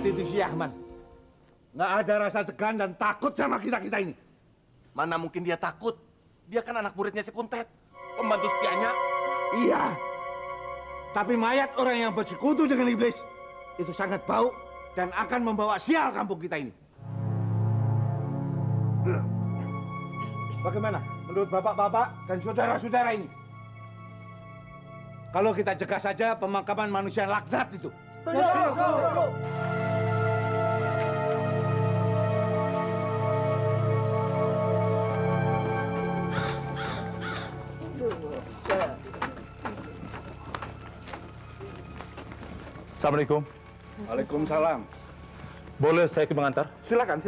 Itu si Ahmad. Nggak ada rasa segan dan takut sama kita-kita ini. Mana mungkin dia takut? Dia kan anak muridnya si Kuntet, pembantu setianya. Iya. Tapi mayat orang yang bersekutu dengan iblis itu sangat bau dan akan membawa sial kampung kita ini. Bagaimana menurut bapak-bapak dan saudara-saudara ini? Kalau kita cegah saja pemakaman manusia laknat itu. Setuju. Assalamualaikum. Waalaikumsalam. Boleh saya mengantar? Silakan.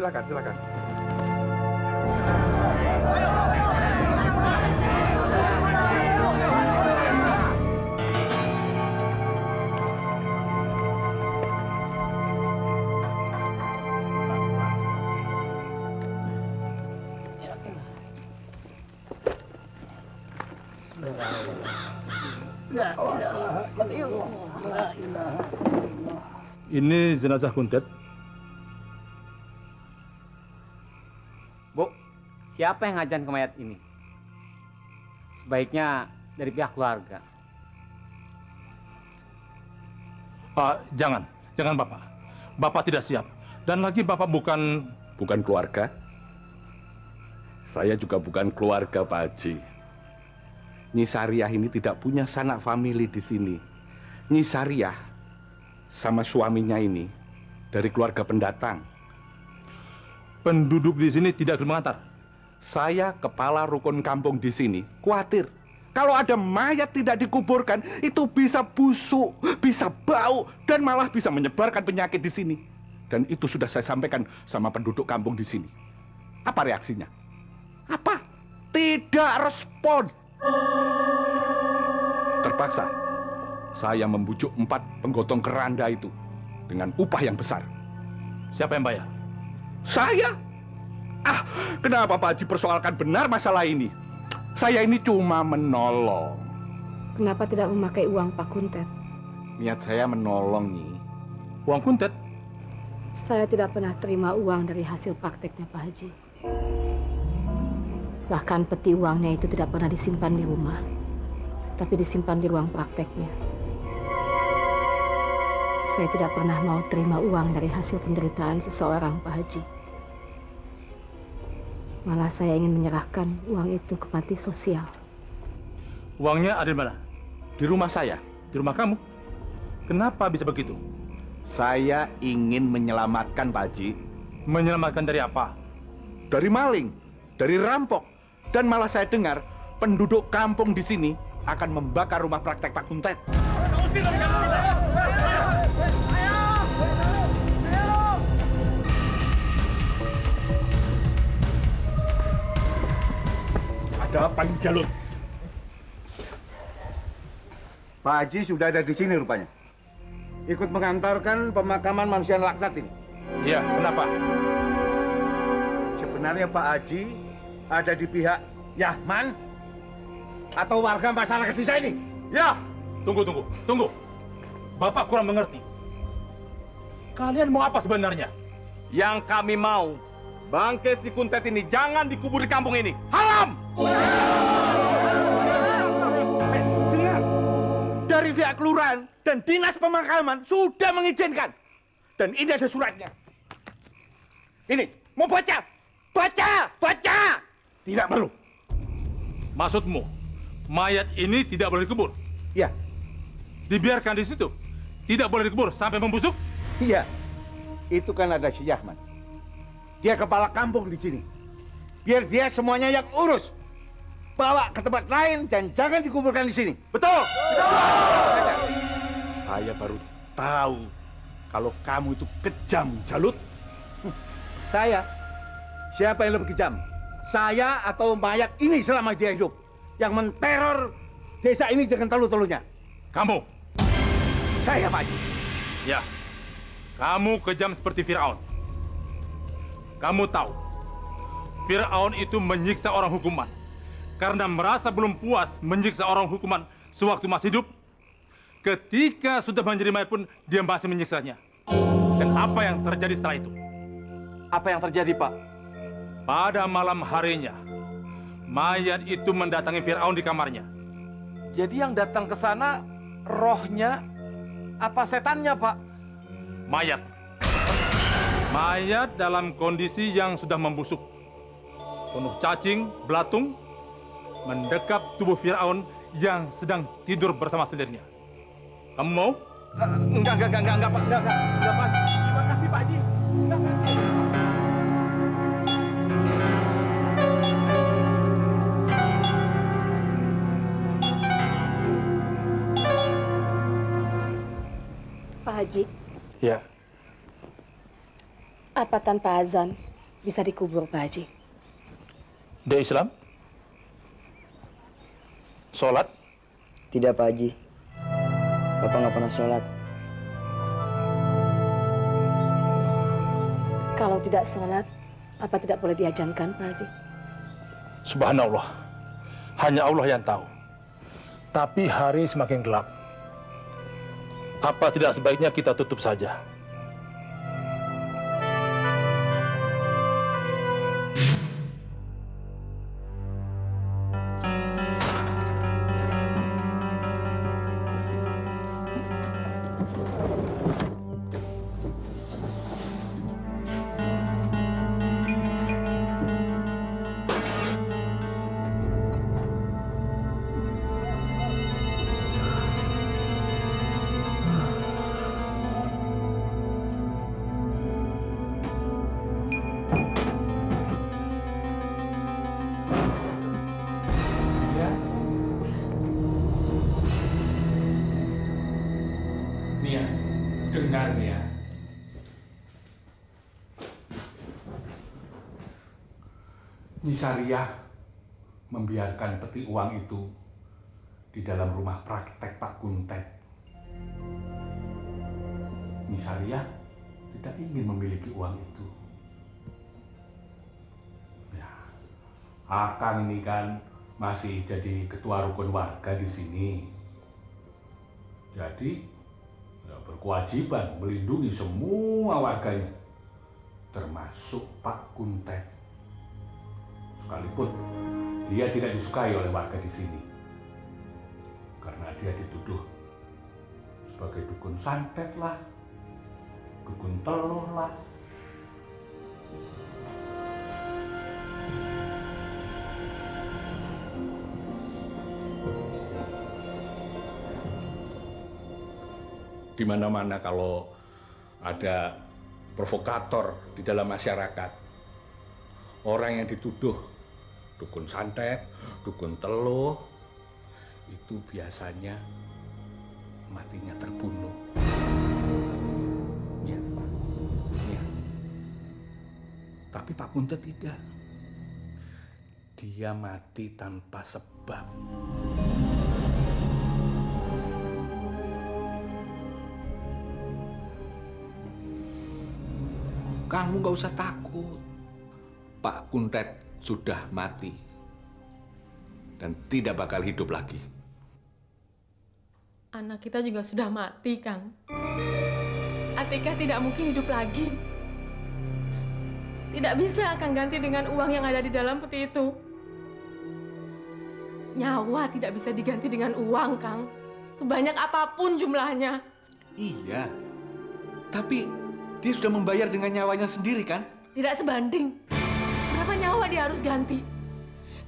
Ini jenazah Kuntet. Bu, siapa yang ngajan ke mayat ini? Sebaiknya dari pihak keluarga. Pak, jangan Bapak. Bapak tidak siap. Dan lagi Bapak bukan keluarga. Saya juga bukan keluarga, Pak Haji. Nyi Sariah ini tidak punya sanak famili di sini. Nyi Sariah sama suaminya ini dari keluarga pendatang. penduduk di sini tidak mengantar. Saya kepala rukun kampung di sini khawatir kalau ada mayat tidak dikuburkan itu bisa busuk, bisa bau dan malah bisa menyebarkan penyakit di sini. Dan itu sudah saya sampaikan sama penduduk kampung di sini. Apa reaksinya? Apa? Tidak respon. Terpaksa saya membujuk 4 penggotong keranda itu dengan upah yang besar. Siapa yang bayar? Saya? Kenapa Pak Haji persoalkan benar masalah ini? Saya ini cuma menolong. Kenapa tidak memakai uang Pak Kuntet? Niat saya menolong, Nyi. Uang Kuntet? Saya tidak pernah terima uang dari hasil prakteknya Pak Haji. Bahkan peti uangnya itu tidak pernah disimpan di rumah, tapi disimpan di ruang prakteknya. Saya tidak pernah mau terima uang dari hasil penderitaan seseorang, Pak Haji. Malah saya ingin menyerahkan uang itu ke panti sosial. Uangnya ada di mana? Di rumah saya. Di rumah kamu? Kenapa bisa begitu? Saya ingin menyelamatkan Pak Haji. Menyelamatkan dari apa? Dari maling, dari rampok. Dan malah saya dengar penduduk kampung di sini akan membakar rumah praktek Pak Kuntet. Ada apa ini, Jalur? Pak Haji sudah ada di sini rupanya. Ikut mengantarkan pemakaman manusia laknat ini. Iya, kenapa? Sebenarnya Pak Haji ada di pihak Yahman atau warga masyarakat desa ini? Ya, tunggu. Bapak kurang mengerti. Kalian mau apa sebenarnya? Yang kami mau, bangkai si Kuntet ini jangan dikubur di kampung ini. Haram! Dengar, dari pihak kelurahan dan dinas pemakaman sudah mengizinkan. Dan ini ada suratnya. Ini, mau baca? Baca! Baca! Tidak perlu. Maksudmu, mayat ini tidak boleh dikubur? Ya, Dibiarkan di situ? Tidak boleh dikubur sampai membusuk? iya. Itu kan ada si Yahman. Dia kepala kampung di sini. Biar dia semuanya yang urus. Bawa ke tempat lain dan jangan dikuburkan di sini. Betul? Saya baru tahu kalau kamu itu kejam, Jalut. Saya? Siapa yang lebih kejam? Saya atau mayat ini selama dia hidup? Yang menteror desa ini dengan teluh-teluhnya? Kamu? Saya, Pak Haji. Ya. Kamu kejam seperti Fir'aun. Kamu tahu, Fir'aun itu menyiksa orang hukuman karena merasa belum puas menyiksa orang hukuman sewaktu masih hidup. Ketika sudah menjadi mayat pun dia masih menyiksanya. Dan apa yang terjadi setelah itu? Apa yang terjadi, Pak? Pada malam harinya, mayat itu mendatangi Fir'aun di kamarnya. Jadi yang datang ke sana rohnya apa setannya, Pak? Mayat. Mayat dalam kondisi yang sudah membusuk. Penuh cacing, belatung, mendekap tubuh Fir'aun yang sedang tidur bersama sendirinya. Kamu mau? Enggak, Pak. Enggak, Pak. Terima kasih, Pak Haji. Pak Haji, Ya. apa tanpa azan bisa dikubur, Pak Haji? Di Islam? Sholat? Tidak, Pak Haji. Bapak nggak pernah sholat. Kalau tidak sholat, apa tidak boleh diajankan, Pak Haji? Subhanallah. Hanya Allah yang tahu. Tapi hari semakin gelap. Apa tidak sebaiknya kita tutup saja? Nia, dengar Nia. Nisariah membiarkan peti uang itu di dalam rumah praktek Pak Kuntet. Nisariah tidak ingin memiliki uang itu. Ya, Akang ini kan masih jadi ketua rukun warga di sini. Jadi ya, berkewajiban melindungi semua warganya, termasuk Pak Kuntet. Sekalipun dia tidak disukai oleh warga di sini karena dia dituduh sebagai dukun santet lah, dukun teluh lah. Di mana-mana kalau ada provokator di dalam masyarakat, orang yang dituduh dukun santet, dukun teluh, itu biasanya matinya terbunuh. Ya, ya. Tapi Pak Kuntet tidak. Dia mati tanpa sebab. Kamu gak usah takut. Pak Kuntet sudah mati dan tidak bakal hidup lagi. Anak kita juga sudah mati, Kang. Atika tidak mungkin hidup lagi. Tidak bisa akan ganti dengan uang yang ada di dalam peti itu. Nyawa tidak bisa diganti dengan uang, Kang. Sebanyak apapun jumlahnya. Iya, tapi Dia sudah membayar dengan nyawanya sendiri kan? Tidak sebanding. Berapa nyawa dia harus ganti?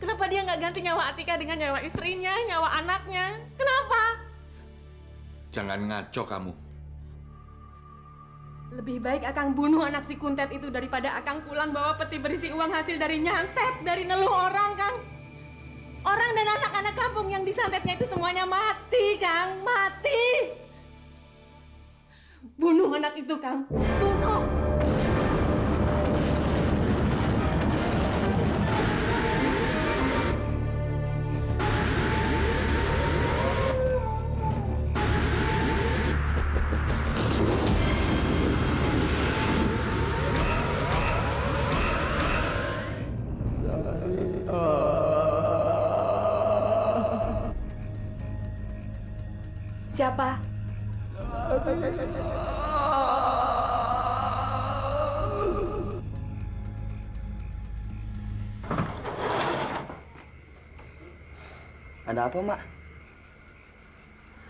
Kenapa dia nggak ganti nyawa Atika dengan nyawa istrinya, nyawa anaknya? Kenapa? Jangan ngaco kamu. Lebih baik Akang bunuh anak si Kuntet itu daripada Akang pulang bawa peti berisi uang hasil dari nyantet, dari neluh orang, Kang. Orang dan anak-anak kampung yang disantetnya itu semuanya mati, Kang. Mati. Bunuh anak itu, Kang. Bunuh. Siapa? Ada apa, Mak?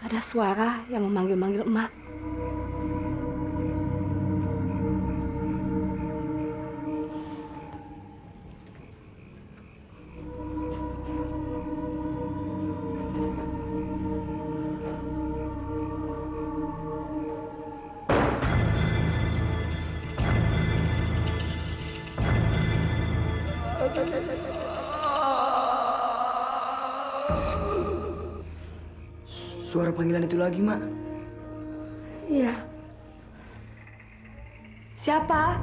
Ada suara yang memanggil-manggil emak. Suara panggilan itu lagi, Mak. Iya. Siapa?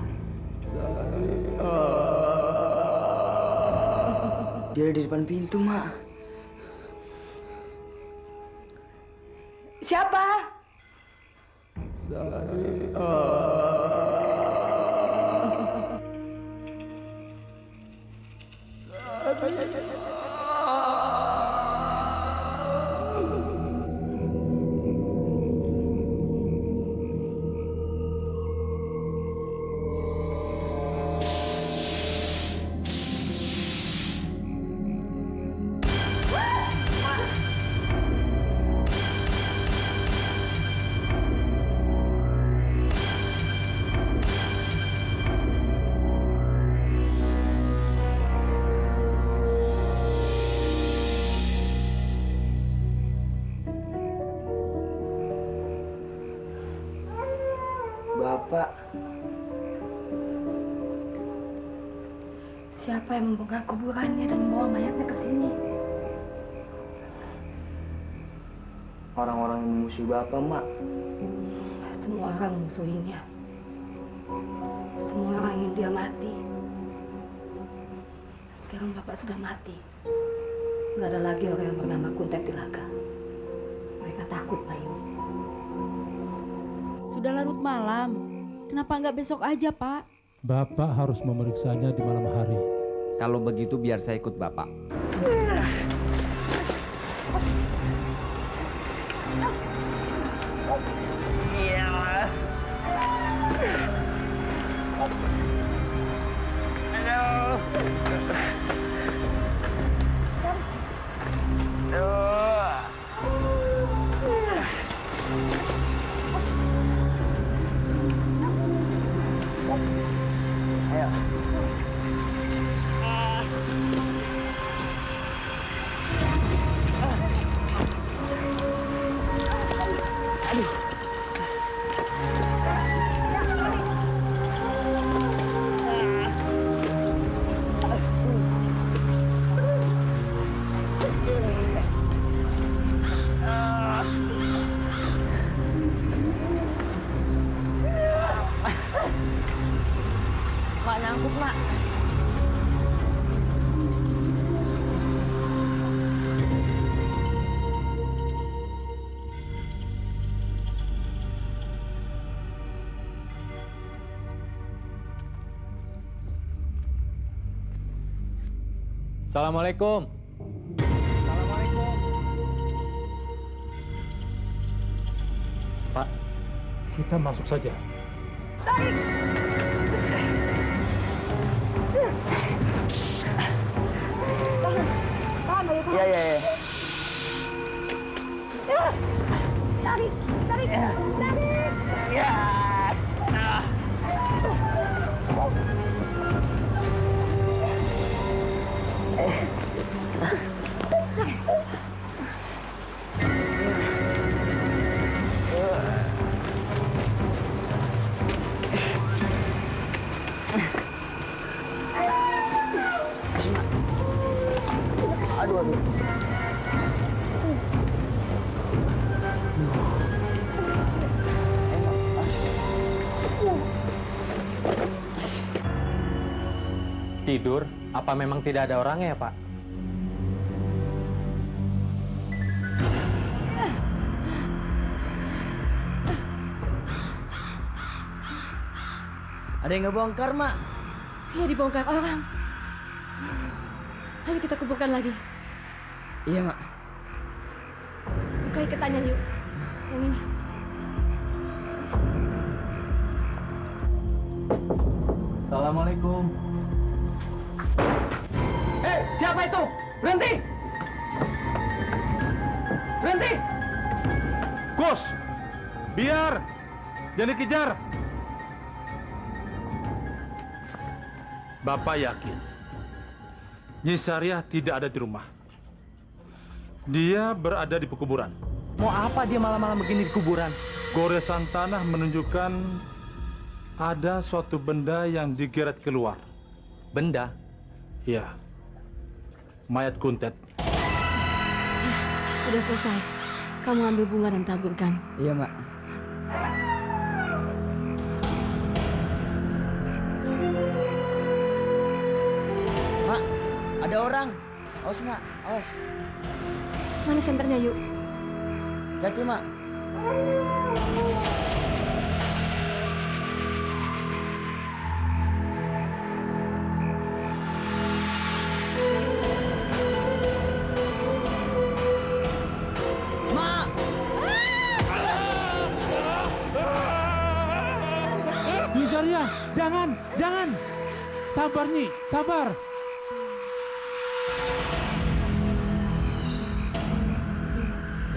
Dia ada di depan pintu, Mak. Siapa? Bapak, Siapa yang membongkar kuburannya dan membawa mayatnya ke sini? orang-orang yang memusuhi Bapak, Mak. Semua orang memusuhinya. Semua orang ingin dia mati. Sekarang Bapak sudah mati. Nggak ada lagi orang yang bernama Kuntet Tilaga. Mereka takut, Pak Yuni. Sudah larut malam. Kenapa nggak besok aja, Pak? Bapak harus memeriksanya di malam hari. Kalau begitu biar saya ikut Bapak. Mak nyangkut, Mak. Assalamualaikum. Pak, kita masuk saja. Iya, iya, iya. Tarik. Ya. tidur, apa memang tidak ada orangnya ya, Pak? Ada yang ngebongkar, Mak. Iya, dibongkar orang. Ayo kita kuburkan lagi. Iya, Mak. Buka iketannya yuk. Yang ini. Assalamualaikum. Siapa itu? Berhenti! Berhenti! Gus, biar jangan dikejar. Bapak yakin Nyi Sariah tidak ada di rumah. Dia berada di pekuburan. Mau apa dia malam-malam begini di kuburan? Goresan tanah menunjukkan ada suatu benda yang digeret keluar. Benda? Ya, mayat Kuntet. Sudah selesai. Kamu ambil bunga dan taburkan. Iya, Mak. Mak, ada orang. Awas, Mak. Awas. Mana senternya yuk? Hati, Mak. Nyi, jangan, jangan. Sabar, Nyi, sabar.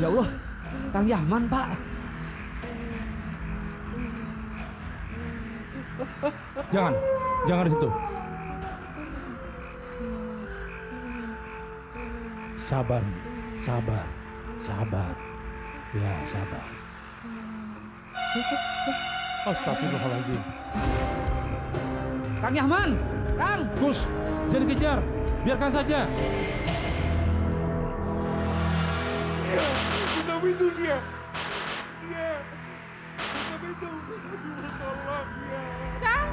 Ya Allah, Kang Yahman, Pak. Jangan di situ. Sabar, Nyi, sabar. Ya, sabar. Astagfirullahaladzim. Kang Yahman, Kang. Gus, jangan kejar. Biarkan saja. Tutup itu dia. Tutup itu. Tolong ya. Kang!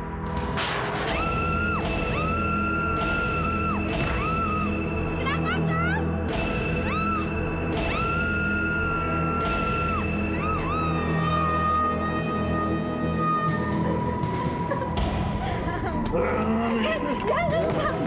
Kenapa, Kang? Jangan, Kang!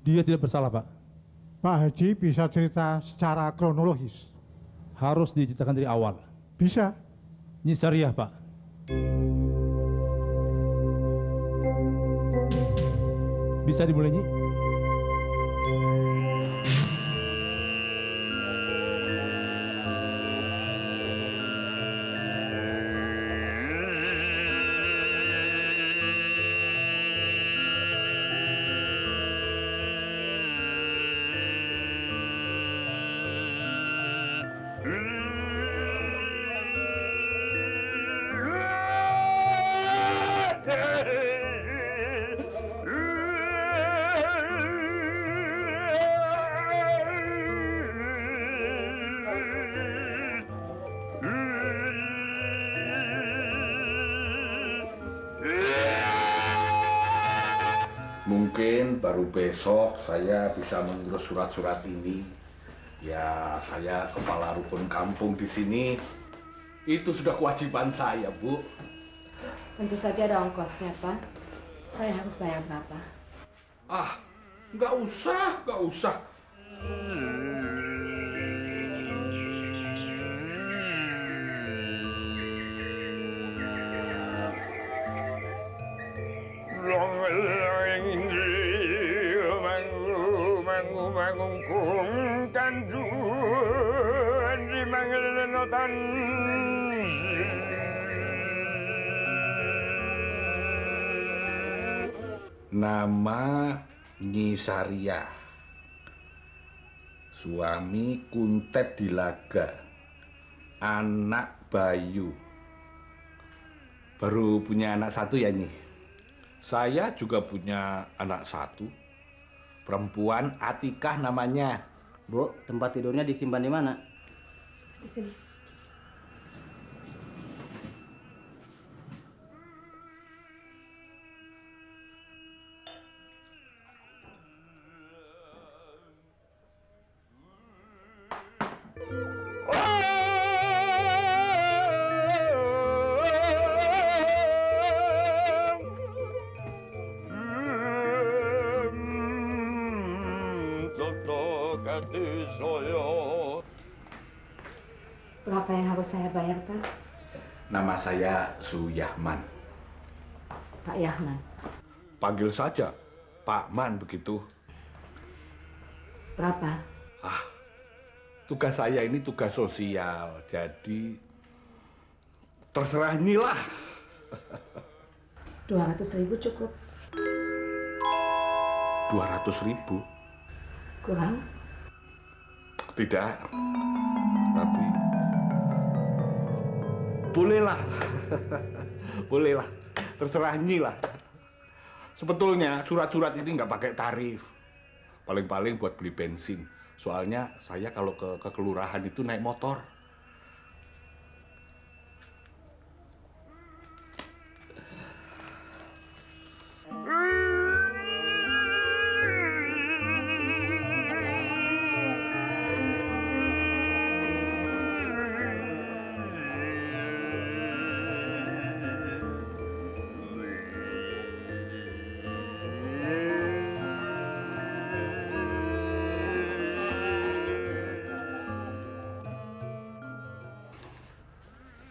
Dia tidak bersalah, Pak. Pak Haji bisa cerita secara kronologis? Harus diceritakan dari awal. Bisa. Nyi Sariah, Pak. Bisa dimulai, Nyi? Mungkin baru besok saya bisa mengurus surat-surat ini. Ya, saya kepala rukun kampung di sini. Itu sudah kewajiban saya, Bu. Tentu saja ada ongkosnya, Pak. Saya harus bayar berapa? Ah, nggak usah. kung tanjuan di mangelenotan. Nama Nyi Sariah, suami Kuntet Dilaga, anak Bayu. Baru punya anak satu ya, Nyi? Saya juga punya anak satu, perempuan, Atikah namanya. Bu, tempat tidurnya disimpan di mana? Di sini. Berapa yang harus saya bayar, Pak? Nama saya Suyahman. Pak Yahman. Panggil saja Pak Man begitu. Berapa? Tugas saya ini tugas sosial, jadi terserah Nyi lah. 200.000 cukup. 200.000? Kurang? Tidak, tapi bolehlah. Bolehlah, terserah Nyi lah. Sebetulnya surat-surat ini nggak pakai tarif, paling-paling buat beli bensin. Soalnya saya kalau ke kelurahan itu naik motor.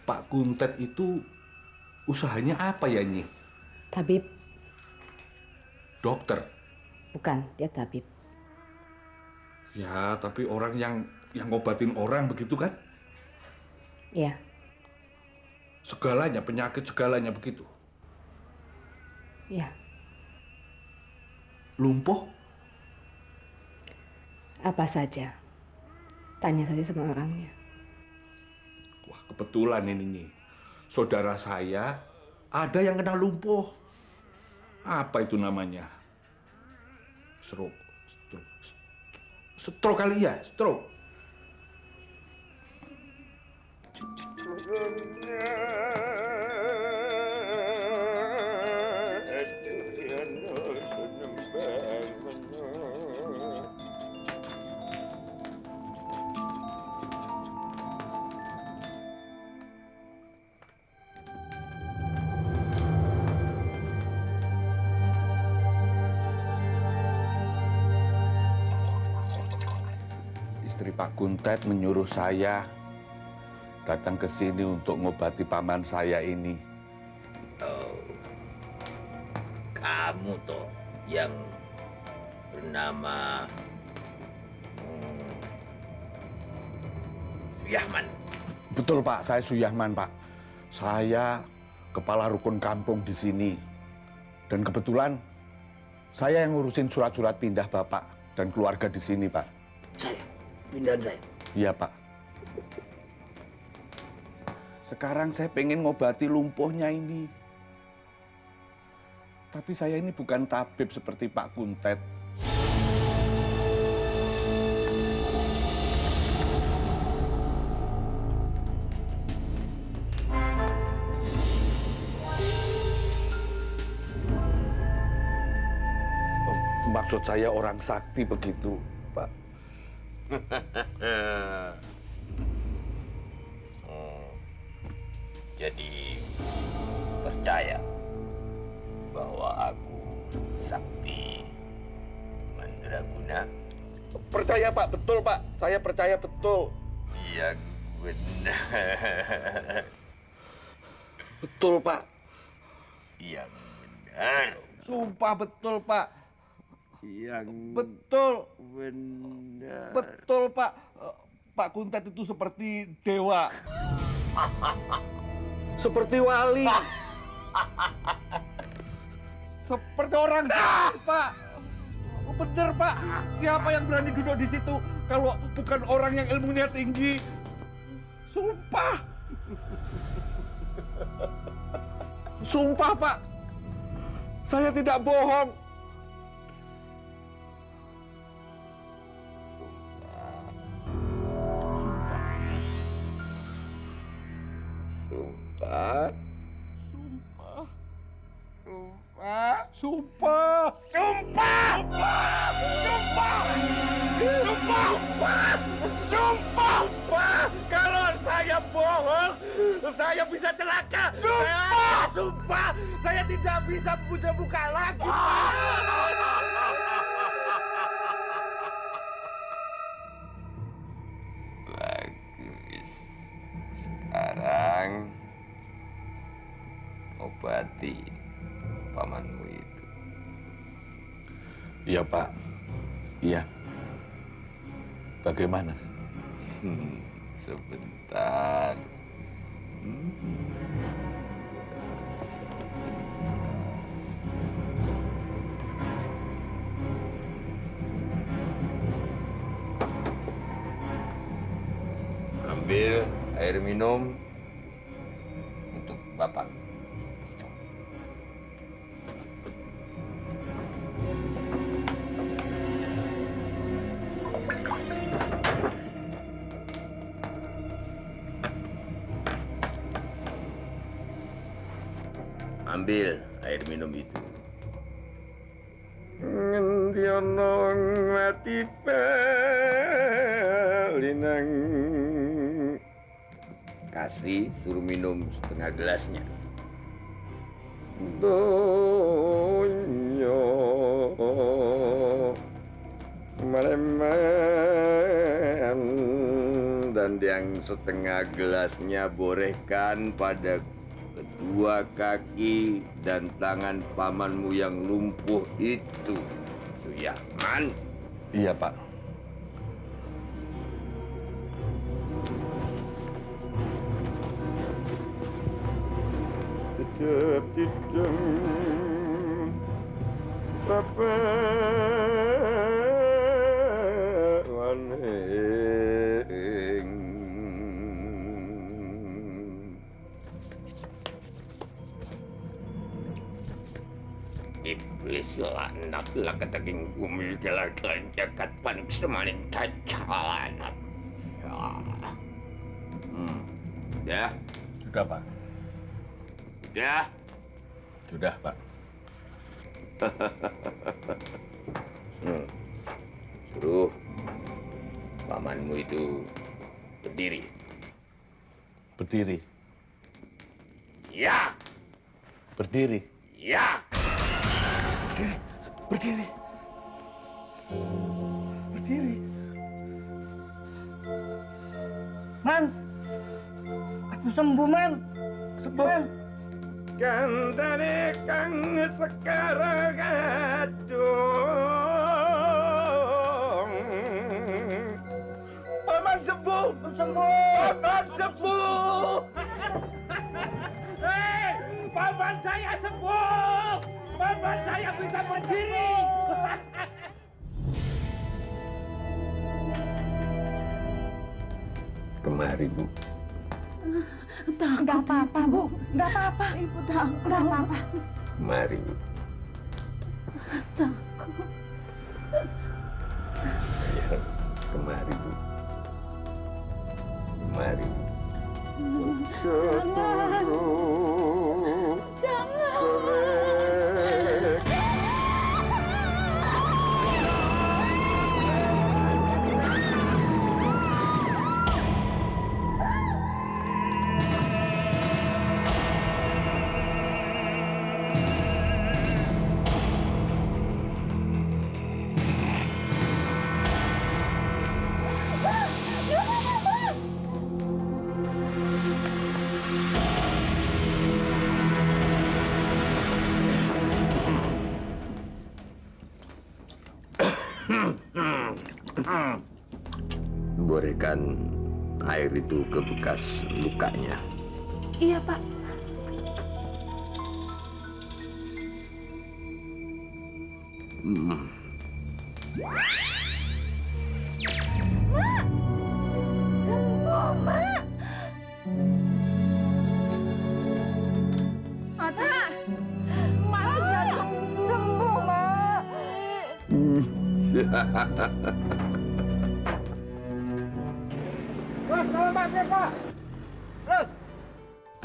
Pak Kuntet itu usahanya apa ya, Nyi? Tabib. Dokter? Bukan, dia tabib. Ya, tapi orang yang ngobatin orang begitu kan? Iya. Segalanya, penyakit segalanya begitu? Iya. Lumpuh? Apa saja. Tanya saja sama orangnya. Wah, kebetulan ini, Nyi. Saudara saya ada yang kena lumpuh. Apa itu namanya? Stroke kali ya? Stroke. Istri Pak Kuntet menyuruh saya datang ke sini untuk ngobati paman saya ini. Oh, kamu toh yang bernama Suyahman. Betul Pak, saya Suyahman Pak. Saya kepala rukun kampung di sini. Dan kebetulan saya yang ngurusin surat-surat pindah Bapak dan keluarga di sini Pak. Saya? Pindahan saya? Iya Pak. Sekarang saya pengen ngobati lumpuhnya ini. Tapi saya ini bukan tabib seperti Pak Kuntet. Maksud saya orang sakti begitu, Pak. Jadi percaya bahwa aku sakti mandraguna? Percaya Pak, betul Pak. Saya percaya betul. Yang benar. Betul Pak. Yang benar. Sumpah betul Pak. Yang Betul. benar. Betul, Pak. Pak Kuntet itu seperti dewa. Seperti wali. Seperti orang sakti, Pak. Bener, Pak. Siapa yang berani duduk di situ kalau bukan orang yang ilmunya tinggi? Sumpah. Sumpah, Pak. Saya tidak bohong. Sumpah. Sumpah. Sumpah. Sumpah. Sumpah. Sumpah. Sumpah. Kalau saya bohong, saya bisa celaka. Sumpah. Sumpah. Saya tidak bisa buka lagi. Bagus. Sekarang obati pamanmu itu. Iya, Pak. Iya. Bagaimana? Sebentar. Ambil air minum untuk Bapak. Ambil air minum itu. Ngendi ana ngati pelinang. Kasih, suruh minum setengah gelasnya. Donya maleman, dan yang setengah gelasnya borehkan pada kedua kaki dan tangan pamanmu yang lumpuh itu, Suyahman. Iya, Pak. Tetap tidak Bapak waneng. Iblis lanat lah kedaging bumi jalan-jalan jagat panik semanin kacalanat. Ya. Sudah, Pak. Ya. Sudah, Pak. Suruh pamanmu itu berdiri. Berdiri. Ya. Berdiri. Ya. Berdiri. Berdiri. Man, aku sembuh, Man. Sembuh. Kandane kang sekarang aduh. Paman sembuh. Sembuh. Paman sembuh. Hei, paman saya sembuh. Paman saya bisa berdiri. Kemari, Bu. Enggak apa-apa, Bu. Enggak apa-apa. Ibu takut. Enggak apa-apa. Kemari, Bu. Takut. Ayo, kemari, Bu. Kemari, Bu. Jangan. gorekan air itu ke bekas lukanya. Iya, Pak. Sembuh, Mak. Ada. Mak sudah sembuh, Mak.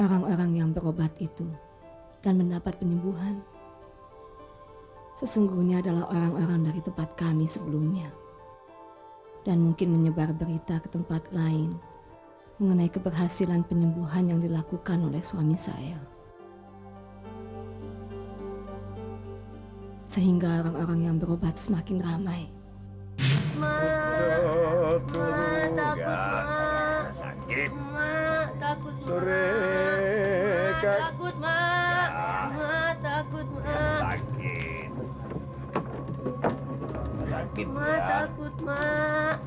Orang-orang yang berobat itu dan mendapat penyembuhan sesungguhnya adalah orang-orang dari tempat kami sebelumnya dan mungkin menyebar berita ke tempat lain mengenai keberhasilan penyembuhan yang dilakukan oleh suami saya. Sehingga orang-orang yang berobat semakin ramai. Sakit. Takut, Mak. Takut, Mak. Takut, Mak. Sakit. Sakit Mak, ya. takut, Mak.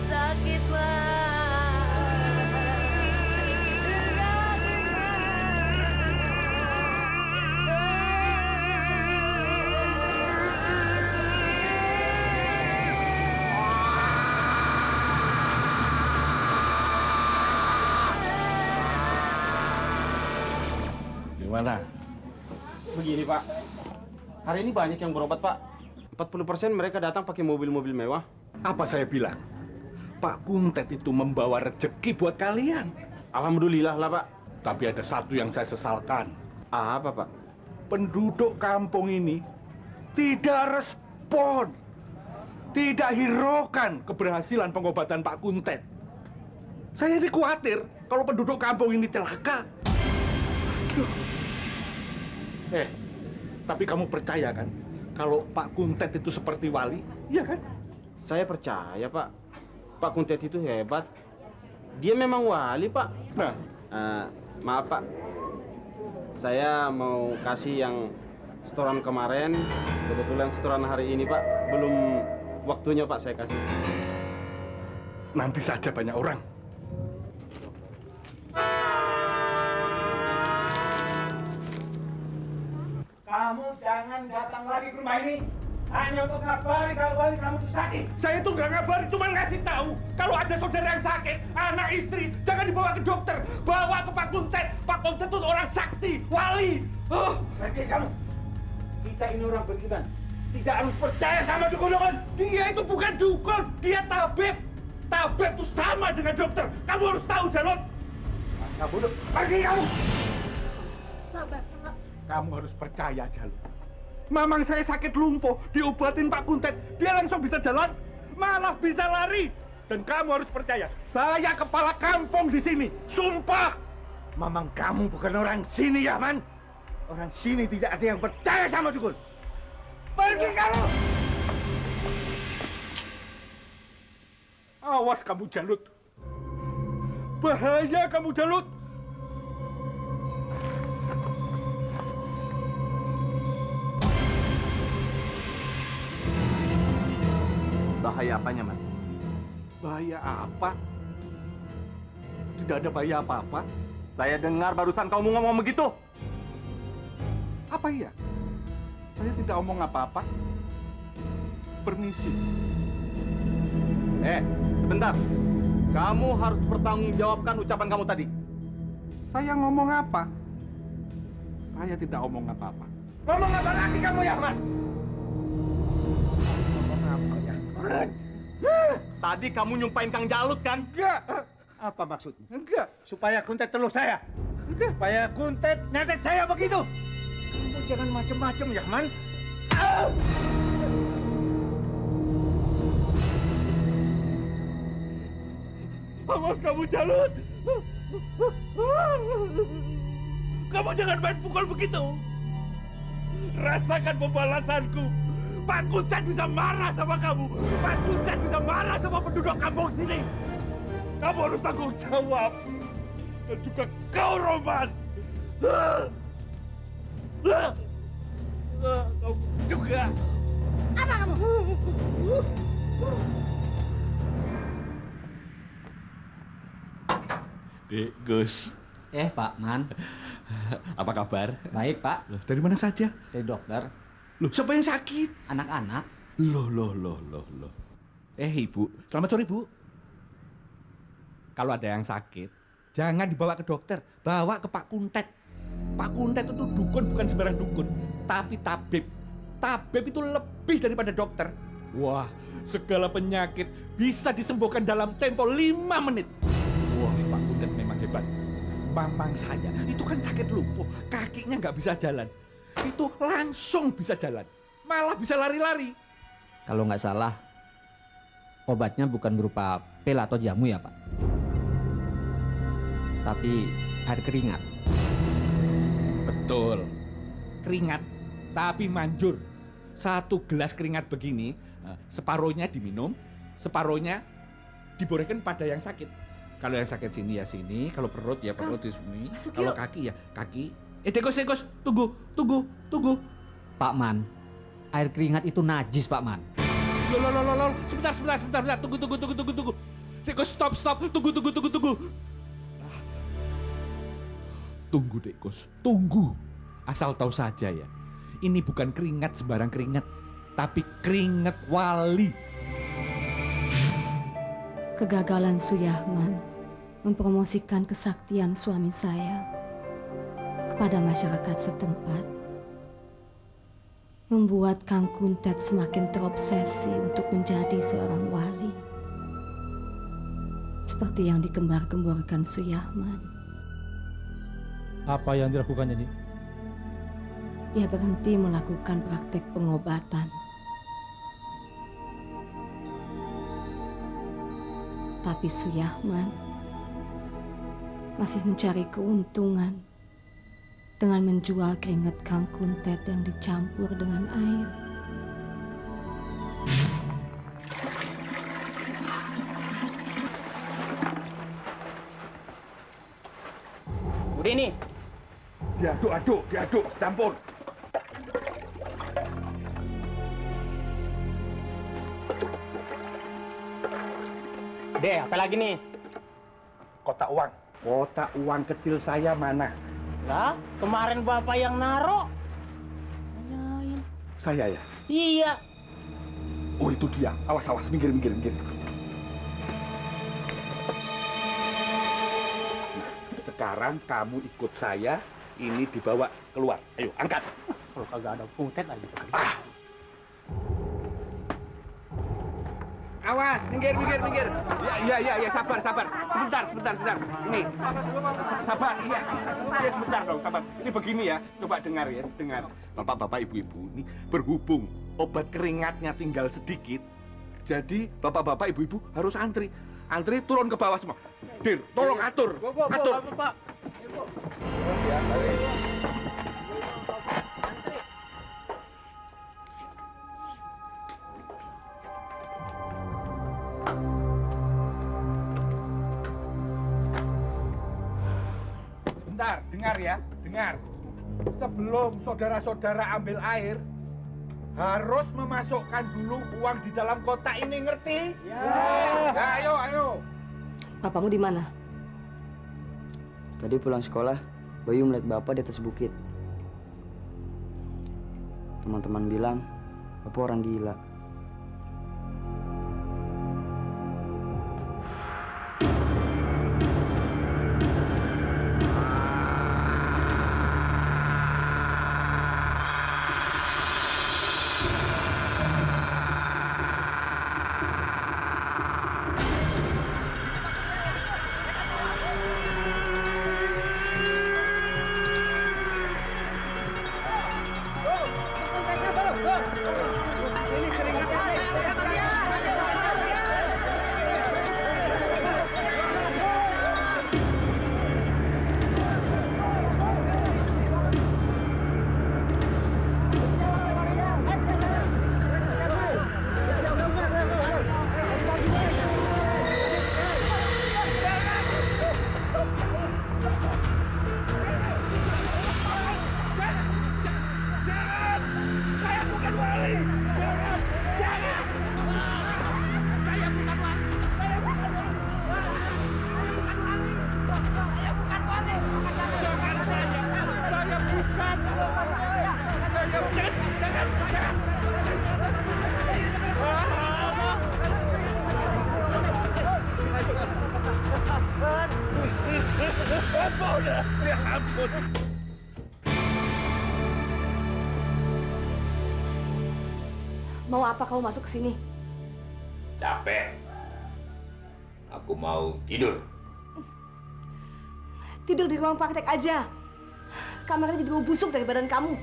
Sakit, Mak. Gimana? Begini, Pak. Hari ini banyak yang berobat, Pak. 40% mereka datang pakai mobil-mobil mewah. Apa saya bilang? Pak Kuntet itu membawa rezeki buat kalian. Alhamdulillah lah, Pak. Tapi ada satu yang saya sesalkan. Apa, Pak? Penduduk kampung ini tidak respon. Tidak hiraukan keberhasilan pengobatan Pak Kuntet. Saya ini khawatir kalau penduduk kampung ini celaka. Tapi kamu percaya kan kalau Pak Kuntet itu seperti wali? Iya kan? Saya percaya, Pak. Pak Kuntet itu hebat. Dia memang wali, Pak. Nah, maaf, Pak. Saya mau kasih yang setoran kemarin. Kebetulan setoran hari ini, Pak. Belum waktunya, Pak, saya kasih. Nanti saja banyak orang. Kamu jangan datang lagi ke rumah ini hanya untuk ngabari kalau wali kamu itu sakit. Saya itu nggak ngabari, cuma ngasih tahu kalau ada saudara yang sakit, anak istri, jangan dibawa ke dokter, bawa ke Pak Kuntet. Pak Kuntet itu orang sakti, wali. Pergi kamu. Kita ini orang beriman, tidak harus percaya sama dukun-dukun. Dia itu bukan dukun, dia tabib. Tabib itu sama dengan dokter. Kamu harus tahu, Jalot. Masa bodoh, pergi kamu. Sabar, Pak. Kamu harus percaya, Jalot. Mamang saya sakit lumpuh, diobatin Pak Kuntet, dia langsung bisa jalan, malah bisa lari. Dan kamu harus percaya, saya kepala kampung di sini, sumpah. Mamang kamu bukan orang sini, ya, Man. Orang sini tidak ada yang percaya sama dukun. Pergi kamu. Awas kamu, Jalut. Bahaya kamu, Jalut. Bahaya apanya, Mas? Bahaya apa? Tidak ada bahaya apa-apa. Saya dengar barusan kamu ngomong begitu. Apa iya? Saya tidak omong apa-apa. Permisi. Sebentar. Kamu harus bertanggungjawabkan ucapan kamu tadi. Saya ngomong apa? Saya tidak omong apa-apa. Ngomong apa lagi kamu, Yahman? Ngomong apa, Yahman? Tadi kamu nyumpain Kang Jalut kan? Enggak. Apa maksudnya? Enggak. Supaya Kuntet teluh saya. Enggak. Supaya Kuntet nyetet saya begitu. Kamu jangan macem-macem, Yahman. Awas kamu, Jalut. Kamu jangan main pukul begitu. Rasakan pembalasanku. Pak Kuntet bisa marah sama kamu. Pak Kuntet bisa marah sama penduduk kampung sini. Kamu harus tanggung jawab. Dan juga kau, Roman. Kamu juga. Apa kamu? Dek, Gus. Pak Man. Apa kabar? Baik, Pak. Loh, dari mana saja? Dari dokter. Loh, siapa yang sakit? Anak-anak. Loh. Ibu. Selamat sore, Bu. Kalau ada yang sakit, jangan dibawa ke dokter. Bawa ke Pak Kuntet. Pak Kuntet itu dukun, bukan sembarang dukun. Tapi tabib. Tabib itu lebih daripada dokter. Wah, segala penyakit bisa disembuhkan dalam tempo 5 menit. Wah, Pak Kuntet memang hebat. Mamang saya itu kan sakit lumpuh, kakinya nggak bisa jalan. Itu langsung bisa jalan, malah bisa lari-lari. Kalau nggak salah, obatnya bukan berupa pil atau jamu ya, Pak? Tapi air keringat. Betul, keringat, tapi manjur. 1 gelas keringat begini, separuhnya diminum, separuhnya diborehkan pada yang sakit. Kalau yang sakit sini ya sini, kalau perut ya perut di sini, kalau kaki ya kaki. Dekos, tunggu. Pak Man, air keringat itu najis, Pak Man. Loh. Sebentar. Tunggu. Dekos, stop. Tunggu. Tunggu, Dekos. Tunggu. Asal tahu saja ya. Ini bukan keringat sembarang keringat, tapi keringat wali. Kegagalan Suyahman mempromosikan kesaktian suami saya kepada masyarakat setempat membuat Kang Kuntet semakin terobsesi untuk menjadi seorang wali. Seperti yang digembar-gemborkan Suyahman. Apa yang dilakukannya, Nyi? Dia berhenti melakukan praktek pengobatan. Tapi Suyahman masih mencari keuntungan dengan menjual keringat Kang Kuntet yang dicampur dengan air. Udah ini. Diaduk, campur. Deh, apa lagi nih? Kotak uang. Kotak uang kecil saya mana? Lah, kemarin Bapak yang naro. Saya ya? Iya. Oh, itu dia. Awas, minggir. Sekarang kamu ikut saya, ini dibawa keluar. Ayo, angkat. Kalau kagak ada Kuntet aja. Awas, minggir. Ya, sabar. Sebentar. Ini. Sabar, iya. Ya, sebentar dong, sabar. Ini begini ya, coba dengar. Bapak-bapak, ibu-ibu, ini berhubung obat keringatnya tinggal sedikit, jadi bapak-bapak, ibu-ibu harus antri. Antri turun ke bawah semua. Dir, tolong atur. Atur. Pak. Bentar, dengar. Sebelum saudara-saudara ambil air, harus memasukkan dulu uang di dalam kotak ini, ngerti? Ya, ayo. Bapakmu di mana? Tadi pulang sekolah, Bayu melihat Bapak di atas bukit. Teman-teman bilang, Bapak orang gila. ampun. Mau apa kamu masuk ke sini? Capek. Aku mau tidur. Tidur di ruang praktek aja. Kamarnya jadi bau busuk dari badan kamu.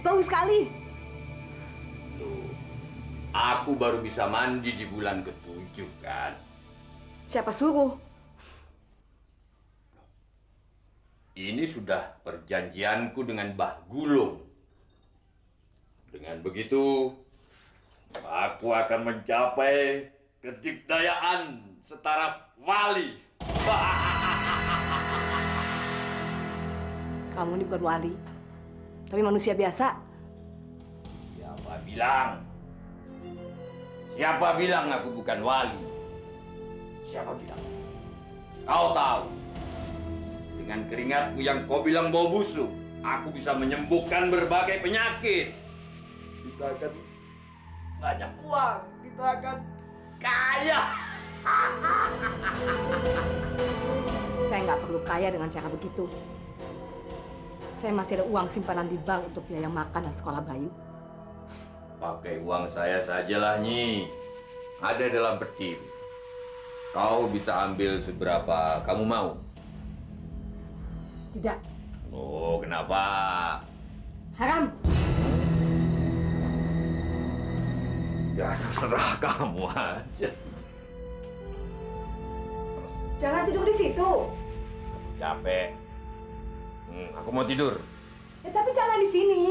Bau sekali. Aku baru bisa mandi di bulan ke-7 kan. Siapa suruh? Ini sudah perjanjianku dengan Mbah Gulung. Dengan begitu, aku akan mencapai kedikdayaan setara wali. Kamu ini bukan wali, tapi manusia biasa. Siapa bilang? Siapa bilang aku bukan wali? Siapa bilang? Kau tahu, dengan keringatku yang kau bilang bau busuk, aku bisa menyembuhkan berbagai penyakit. Kita akan banyak uang, kita akan kaya. Saya nggak perlu kaya dengan cara begitu. Saya masih ada uang simpanan di bank untuk biaya makan dan sekolah Bayu. Pakai uang saya sajalah, Nyi. Ada dalam peti. Kau bisa ambil seberapa kamu mau. Tidak. Oh, kenapa? Haram. Ya, terserah kamu aja. Jangan tidur di situ. Capek. Aku mau tidur. Ya, tapi jangan di sini.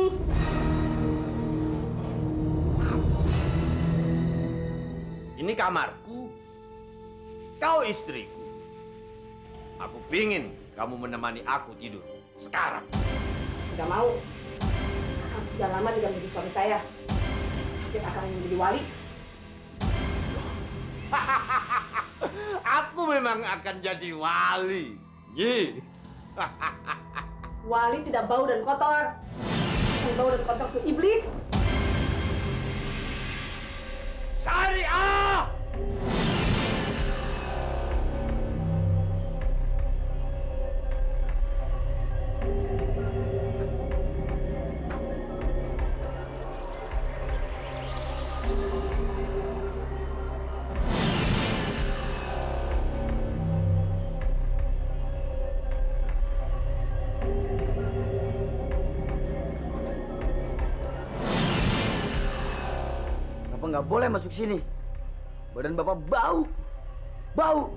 Ini kamarku. Kau istriku. Aku pingin kamu menemani aku tidur. Sekarang. Tidak mau. Akang sudah lama tidak menjadi suami saya. Sejak Akang ingin menjadi wali. Aku memang akan jadi wali. Nyi. Wali tidak bau dan kotor. Yang bau dan kotor itu iblis. Syariah! Bapak nggak boleh masuk sini. Badan Bapak bau. Bau.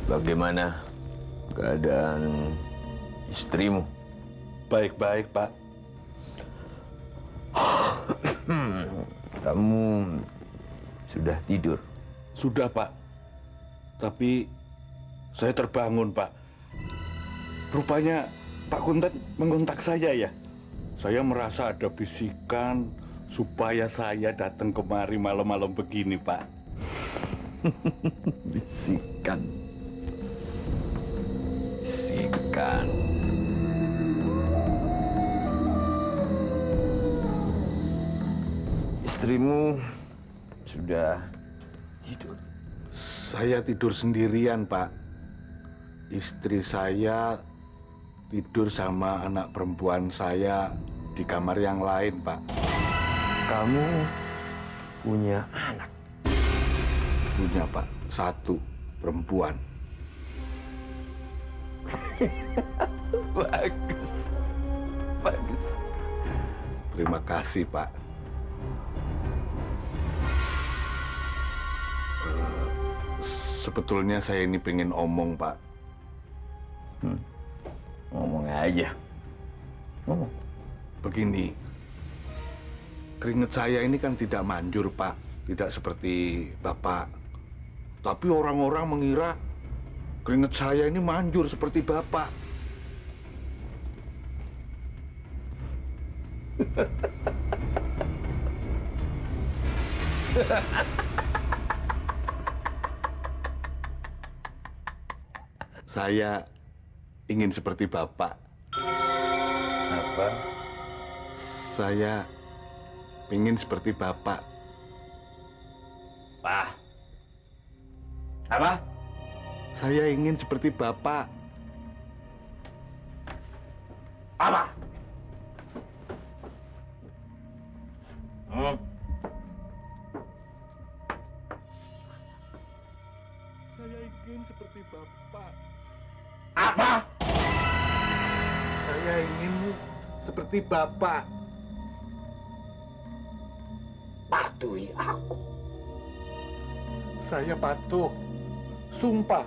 Bagaimana keadaan istrimu? Baik-baik, Pak. Kamu sudah tidur? Sudah, Pak. Tapi saya terbangun, Pak. Rupanya Pak Kuntet mengontak saya ya. Saya merasa ada bisikan supaya saya datang kemari malam-malam begini, Pak. Bisikan. Bisikan. Istrimu sudah tidur? Saya tidur sendirian, Pak. Istri saya tidur sama anak perempuan saya di kamar yang lain, Pak. Kamu punya anak? Punya, Pak. 1 perempuan. Bagus. Bagus. Terima kasih, Pak. Sebetulnya saya ini pengen omong, Pak. Ngomong aja. Ngomong. Begini, keringat saya ini kan tidak manjur, Pak. Tidak seperti Bapak. Tapi orang-orang mengira keringat saya ini manjur seperti Bapak. Saya ingin seperti Bapak. Apa? Saya ingin seperti Bapak. Pak. Apa? Saya ingin seperti Bapak. Apa? Saya ingin seperti Bapak. Apa? Saya ingin seperti Bapak. Patuhi aku. Saya patuh. Sumpah.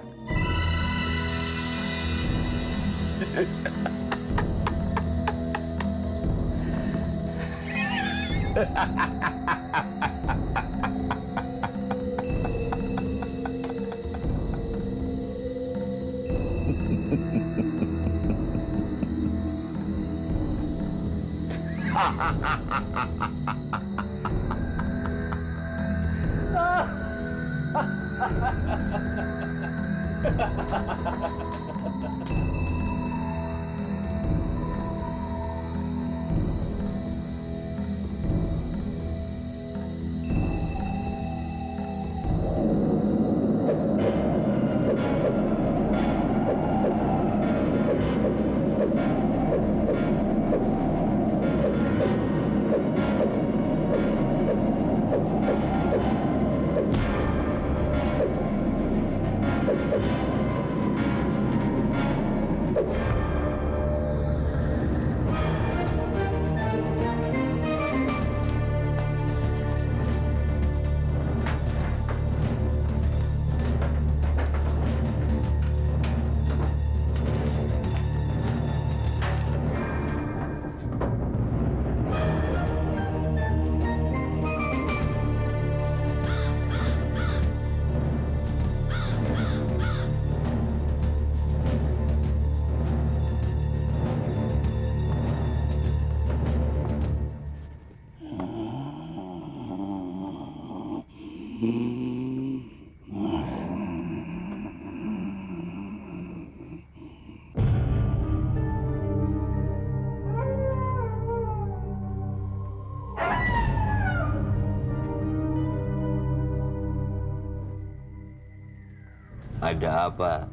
Ada apa?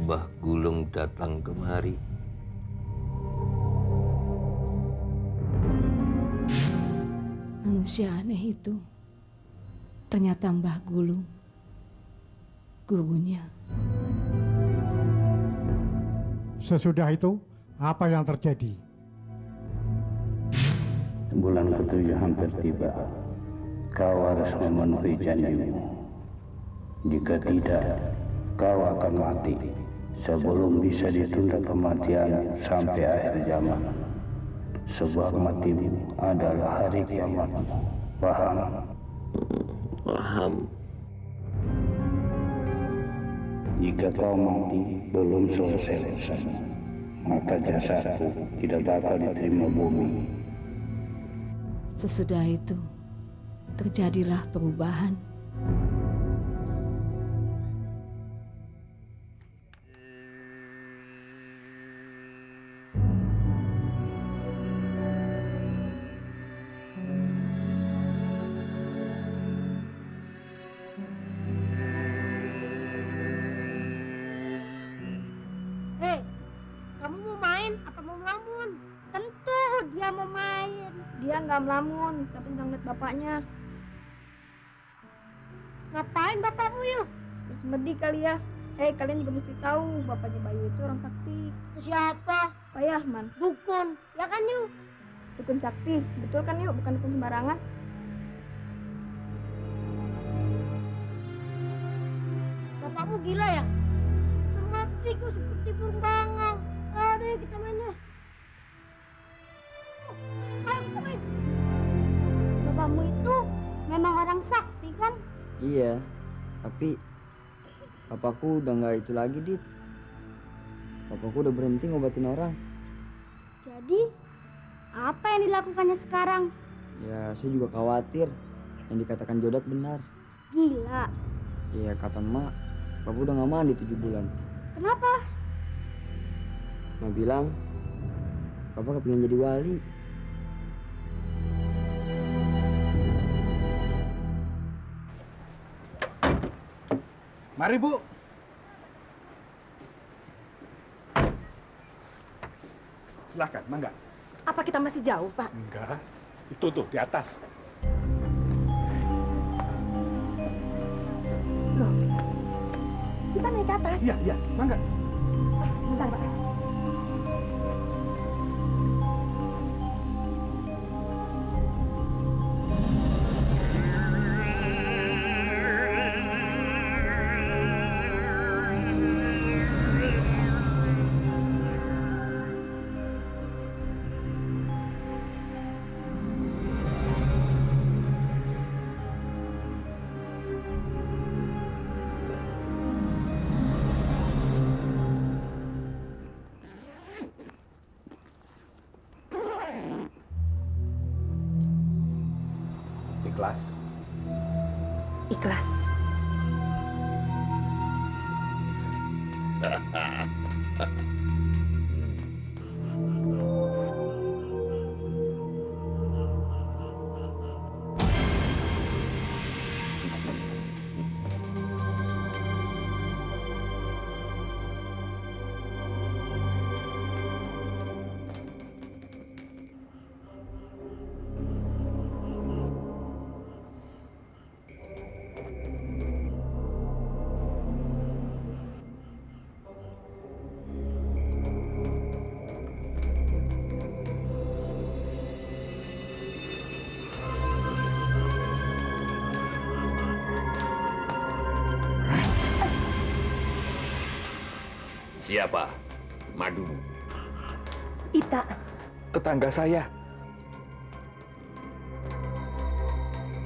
Mbah Gulung datang kemari. Manusia aneh itu ternyata Mbah Gulung, gurunya. Sesudah itu, apa yang terjadi? Bulan ke-7 hampir tiba. Kau harus memenuhi janjimu. Jika tidak, kau akan mati sebelum bisa ditunda kematian sampai akhir zaman. Sebab matimu adalah hari kiamat. Paham? Paham. Jika kau mati belum selesai, maka jasadku tidak bakal diterima bumi. Sesudah itu, terjadilah perubahan. Hei, kamu mau main apa mau melamun? Tentu dia mau main. Dia nggak melamun, tapi nggak ngeliat bapaknya. Ngapain bapakmu yuk? Bersemedi kali ya. Kalian juga mesti tahu bapaknya Bayu itu orang sakti. Itu siapa? Pak Yahman. Dukun, ya kan yuk? Dukun sakti, betul kan yuk? Bukan dukun sembarangan. Bapakmu gila ya? Sematiku seperti burung bangau. Aduh, kita mainnya. Ayo kita main. Bapakmu itu memang orang sakti kan? Iya, tapi papaku udah nggak itu lagi, Dit. Papaku udah berhenti ngobatin orang. Jadi, apa yang dilakukannya sekarang? Ya, saya juga khawatir yang dikatakan Jodat benar. Gila. Ya, kata emak, papa udah nggak mandi 7 bulan. Kenapa? Emak bilang, papa kepingin jadi wali. Mari, Bu. Silahkan, mangga. Apa kita masih jauh, Pak? Enggak. Itu tuh, di atas. Loh, kita naik ke atas? Iya, mangga. Bentar, Pak. Ikhlas. Ikhlas. Siapa? Madu. Ita. Tetangga saya.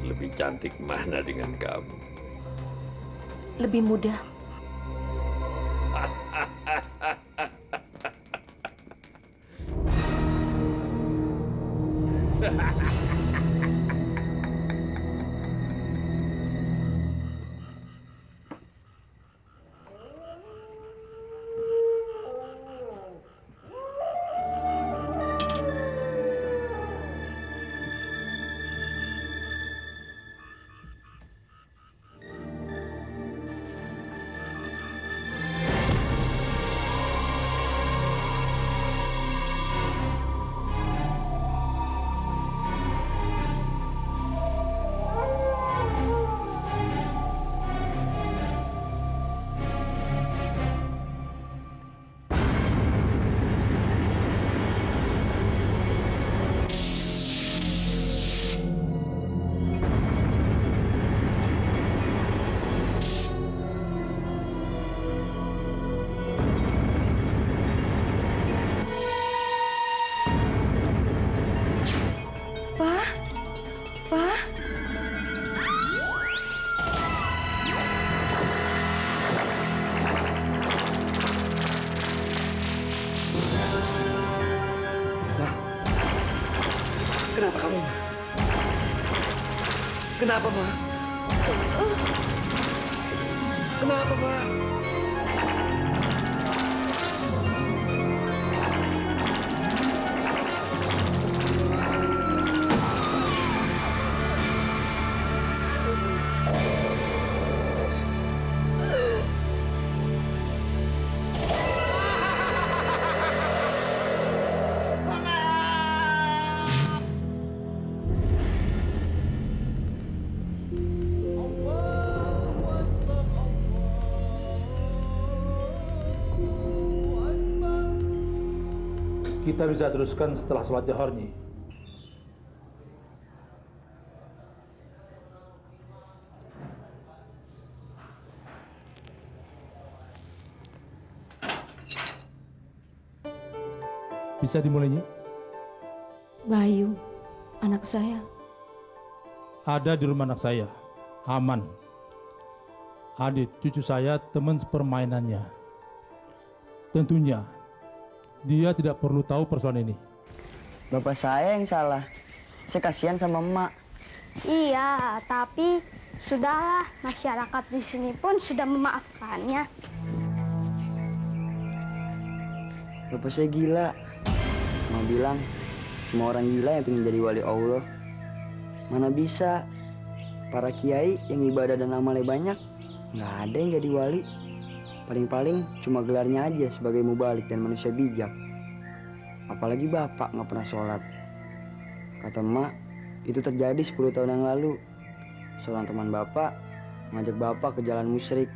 Lebih cantik mana dengan kamu? Lebih muda. Kenapa, Pak? Kenapa, Pak? Kita bisa teruskan setelah sholat Johor, Nyi. Bisa dimulai, Nyi? Bayu, anak saya. Ada di rumah anak saya, aman. Adit, cucu saya, teman sepermainannya. Tentunya, dia tidak perlu tahu persoalan ini. Bapak saya yang salah. Saya kasihan sama emak. Iya, tapi sudahlah, masyarakat di sini pun sudah memaafkannya. Bapak saya gila. Mau bilang, cuma orang gila yang pengen jadi wali Allah. Mana bisa, para kiai yang ibadah dan amalnya banyak, nggak ada yang jadi wali. Paling-paling cuma gelarnya aja sebagai mubalik dan manusia bijak. Apalagi bapak nggak pernah sholat. Kata emak, itu terjadi 10 tahun yang lalu. Seorang teman bapak ngajak bapak ke jalan musyrik.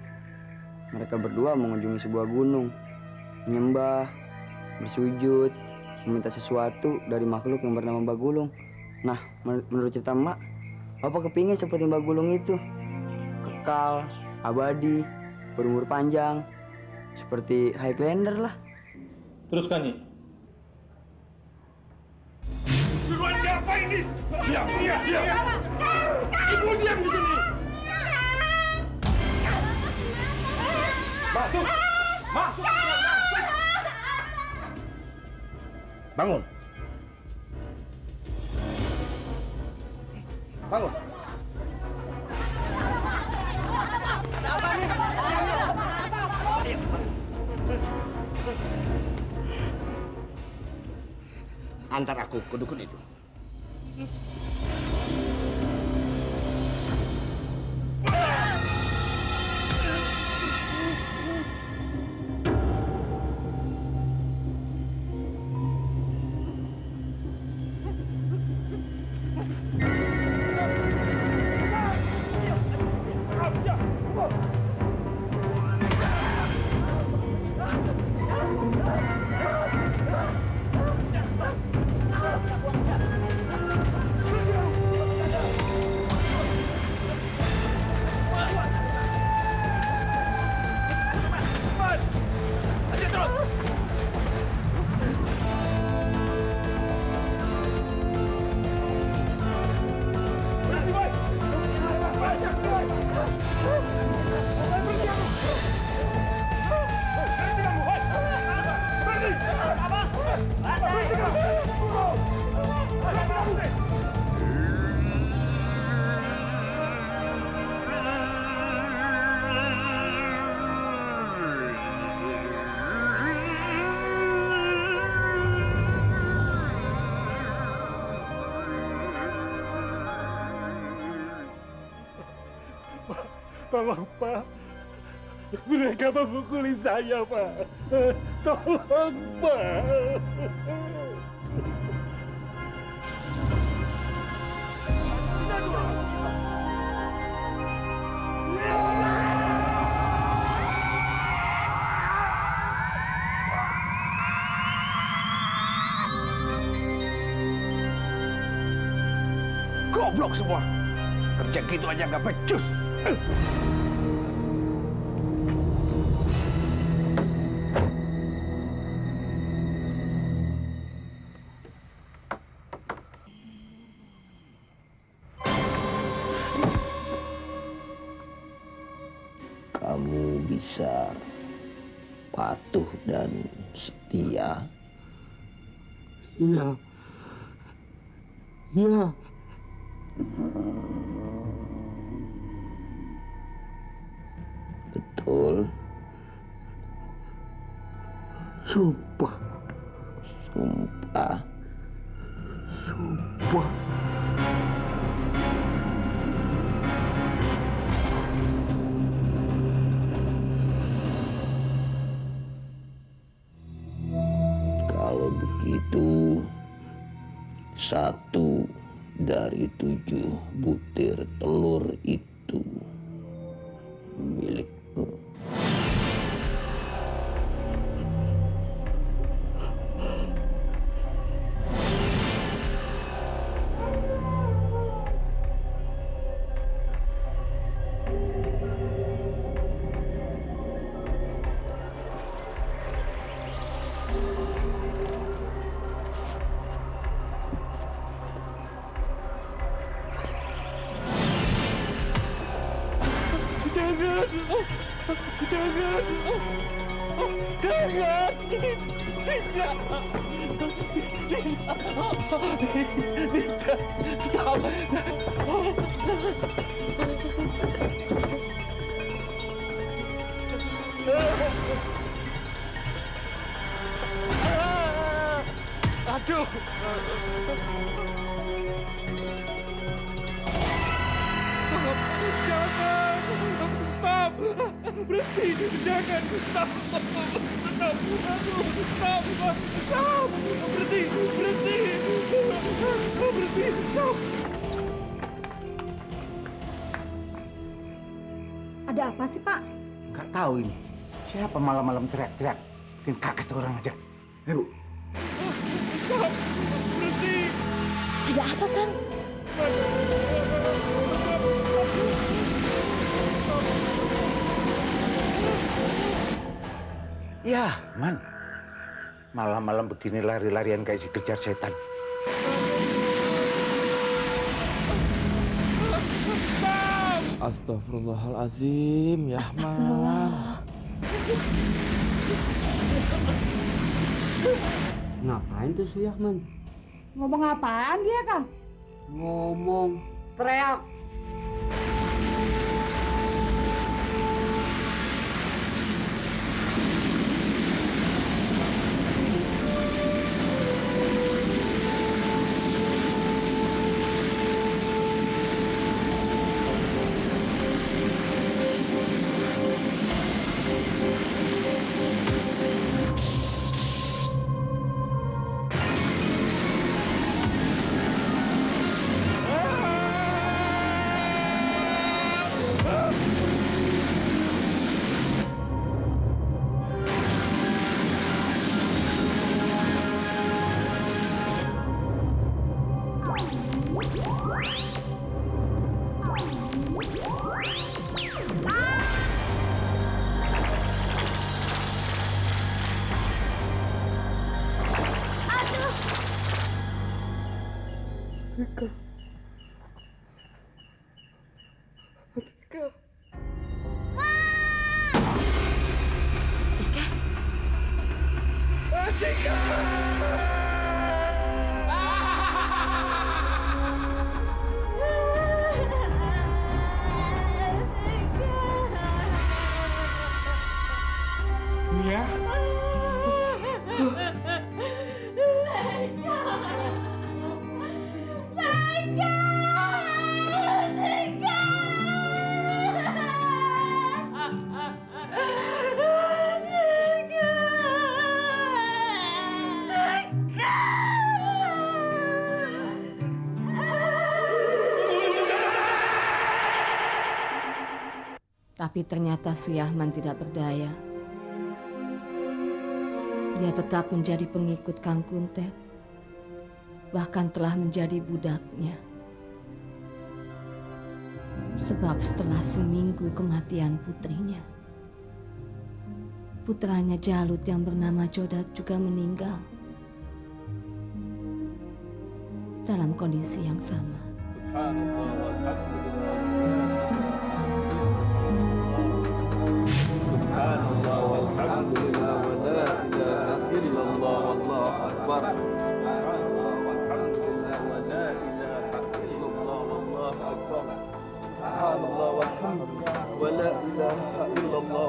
Mereka berdua mengunjungi sebuah gunung, menyembah, bersujud, meminta sesuatu dari makhluk yang bernama Bagulung. Nah, menurut cerita emak, bapak kepingin seperti Bagulung itu, kekal, abadi, berumur panjang, seperti Highlander lah. Teruskan, Nyi. Suruhan siapa ini? Diam. Ibu diam di sini. Masuk. Bangun. Bangun. Antar aku ke dukun itu. Tolong, Pak. Mereka memukuli saya, Pak. Tolong, Pak. Goblok semua. Kerja gitu aja nggak becus. Kamu bisa patuh dan setia. Iya. Betul. Sumpah. Sumpah. Sumpah. Kalau begitu, 1 dari 7 butir telur itu milikmu. Aduh. Stop. Jangan. Stop. Berhenti. Jangan. Stop. Stop. Aduh. Stop. Stop. Berhenti. Berhenti. Berhenti. Stop. Ada apa sih, Pak? Nggak tahu ini. Siapa malam-malam teriak-teriak? Bikin kaget orang aja. Bu. Stop. Berhenti. Ada apa, Kang? Ya, Man. Malam-malam begini lari-larian kayak si kejar setan. Astagfirullahalazim, ya Man. Ngapain tuh si Yahman? Ngomong apaan dia, Kang? Ngomong, teriak. Mia? Tapi ternyata Suyahman tidak berdaya. Dia tetap menjadi pengikut Kang Kuntet, bahkan telah menjadi budaknya. Sebab setelah seminggu kematian putrinya, putranya Jalut yang bernama Jodat juga meninggal dalam kondisi yang sama. Subhanallah walhamdulillah wa la ilaha illallah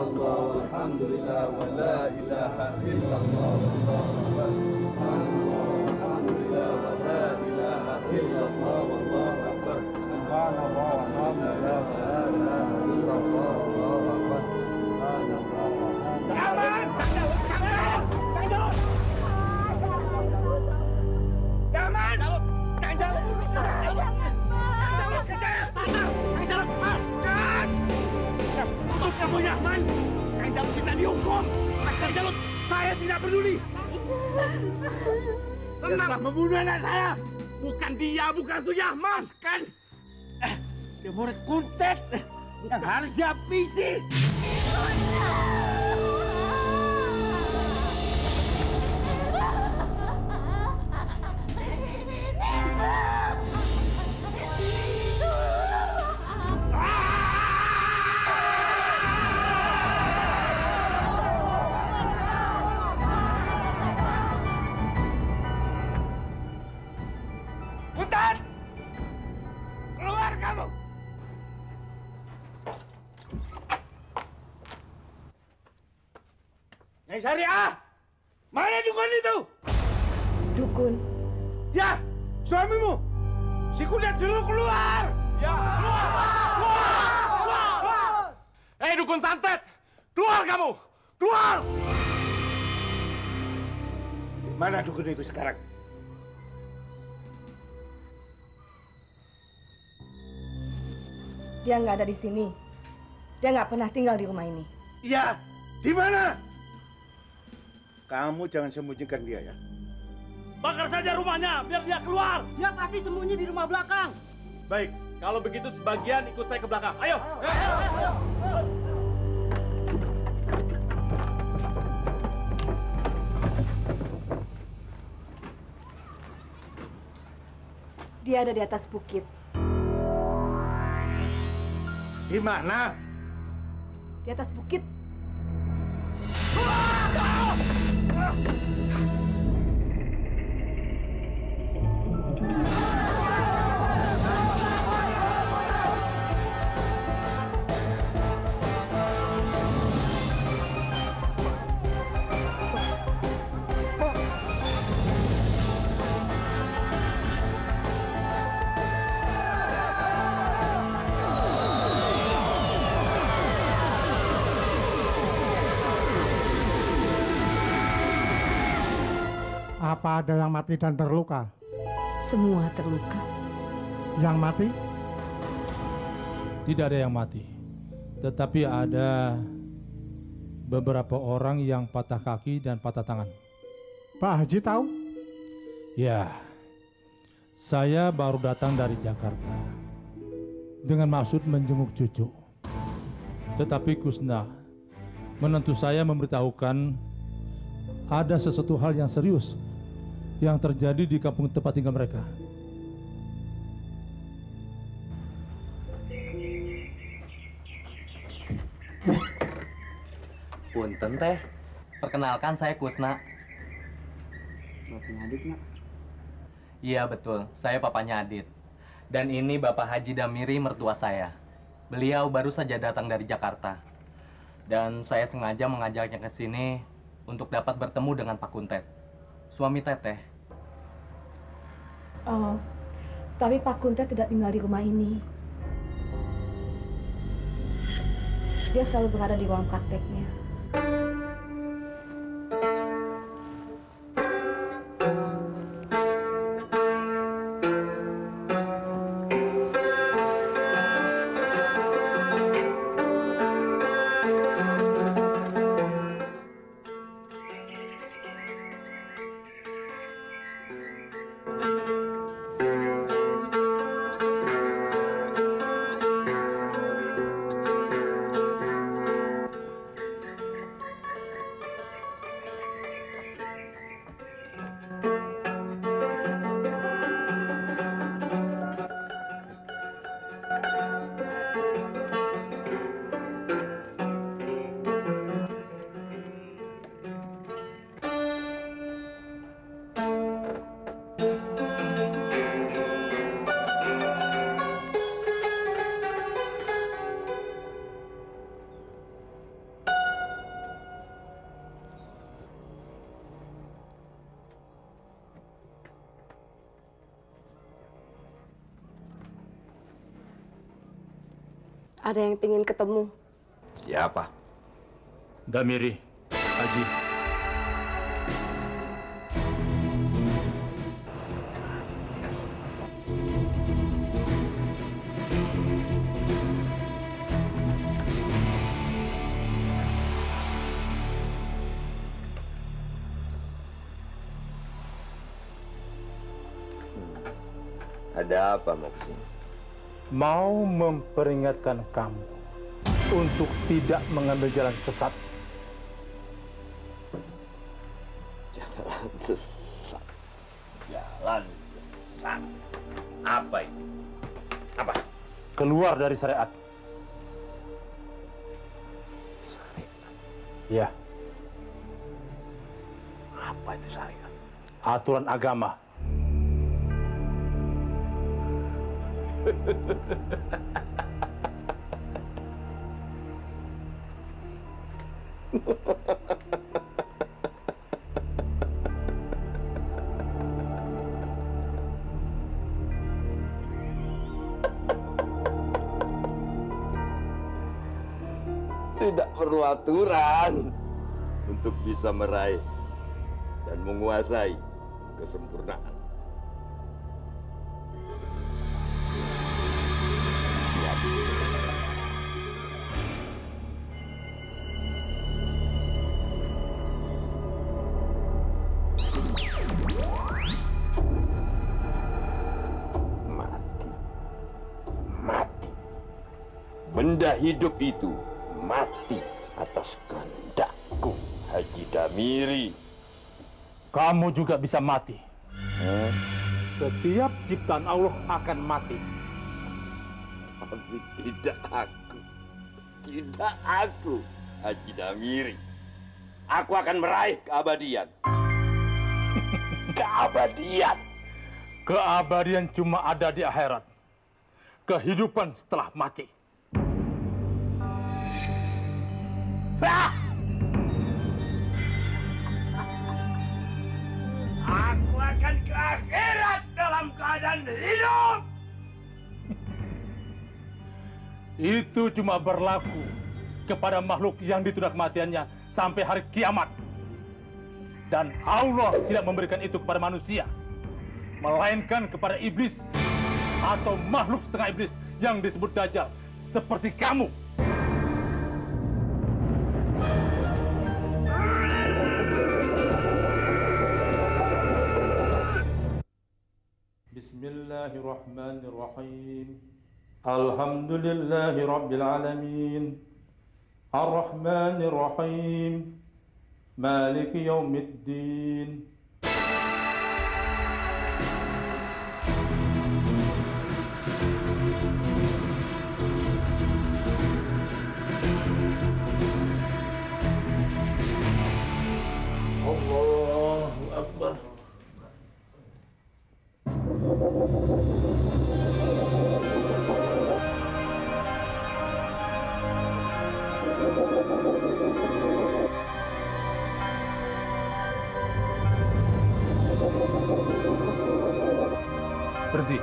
illallah, alhamdulillah, wa la ilaha illallah, wallahu akbar. Alhamdulillah, wa la ilaha illallah, wallahu akbar. Subhanallah, walhamdulillah, wa la ilaha illallah, wallahu akbar. Jangan! Untuk kamu Yahman, Kang Jalut bisa dihukum. Kang Jalut, saya tidak peduli. Telah membunuh anak saya. Bukan dia, bukan itu Yahmas, kan? Dia murid kuntet yang harus dihabisi. Kuntet! Keluar kamu! Nyai Syariah! Mana dukun itu? Dukun? Ya, suamimu! Si Kuntet suruh keluar! Ya, keluar! Keluar! Hei dukun santet, keluar kamu! Keluar! Mana dukun itu sekarang? Dia nggak ada di sini. Dia nggak pernah tinggal di rumah ini. Iya, di mana? Kamu jangan sembunyikan dia ya. Bakar saja rumahnya, biar dia keluar. Dia pasti sembunyi di rumah belakang. Baik, kalau begitu sebagian ikut saya ke belakang. Ayo. Ayo. Dia ada di atas bukit. Di mana? Di atas bukit. Apa ada yang mati dan terluka? Semua terluka. Yang mati? Tidak ada yang mati. Tetapi ada beberapa orang yang patah kaki dan patah tangan. Pak Haji tahu? Ya, saya baru datang dari Jakarta dengan maksud menjenguk cucu. Tetapi Kusna menentu saya memberitahukan ada sesuatu hal yang serius yang terjadi di kampung tempat tinggal mereka. Punten teh, perkenalkan saya Kusna. Bapaknya Adit, Nak? Iya betul, saya papanya Adit. Dan ini Bapak Haji Damiri, mertua saya. Beliau baru saja datang dari Jakarta. Dan saya sengaja mengajaknya ke sini untuk dapat bertemu dengan Pak Kuntet, suami Teteh. Oh, tapi Pak Kuntet tidak tinggal di rumah ini. Dia selalu berada di ruang prakteknya. Ada yang ingin ketemu. Siapa? Damiri, Haji. Ada apa mau kesini? Mau memperingatkan kamu untuk tidak mengambil jalan sesat. Jalan sesat. Jalan sesat. Apa itu? Apa? Keluar dari syariat. Ya. Apa itu syariat? Aturan agama. Tidak perlu aturan untuk bisa meraih dan menguasai kesempurnaan. Benda hidup itu mati atas kehendakku, Haji Damiri. Kamu juga bisa mati. Setiap ciptaan Allah akan mati. Tapi tidak aku. Tidak aku, Haji Damiri. Aku akan meraih keabadian. Keabadian. Keabadian cuma ada di akhirat. Kehidupan setelah mati. Aku akan ke akhirat dalam keadaan hidup. Itu cuma berlaku kepada makhluk yang ditunda kematiannya sampai hari kiamat. Dan Allah tidak memberikan itu kepada manusia, melainkan kepada iblis atau makhluk setengah iblis yang disebut Dajjal, seperti kamu. Bismillahirrahmanirrahim. Alhamdulillahi Rabbil Alamin. Ar-Rahmanir-Rahim. Maliki Yawmiddin. Allahu Akbar. Berhenti.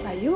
Bayu.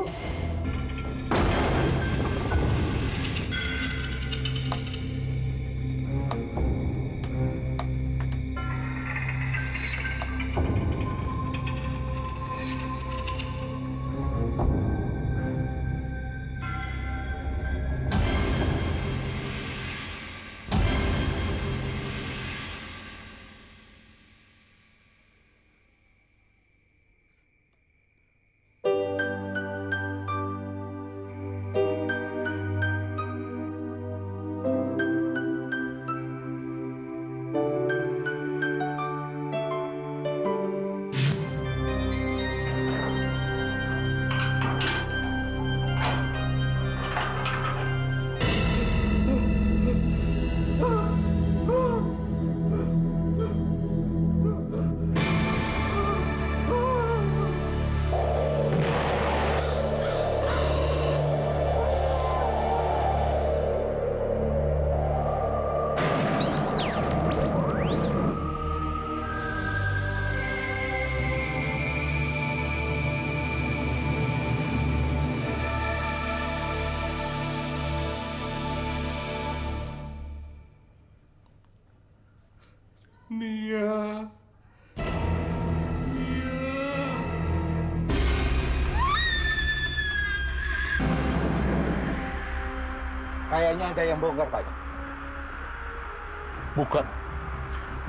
Kayaknya ada yang bongkar, Pak.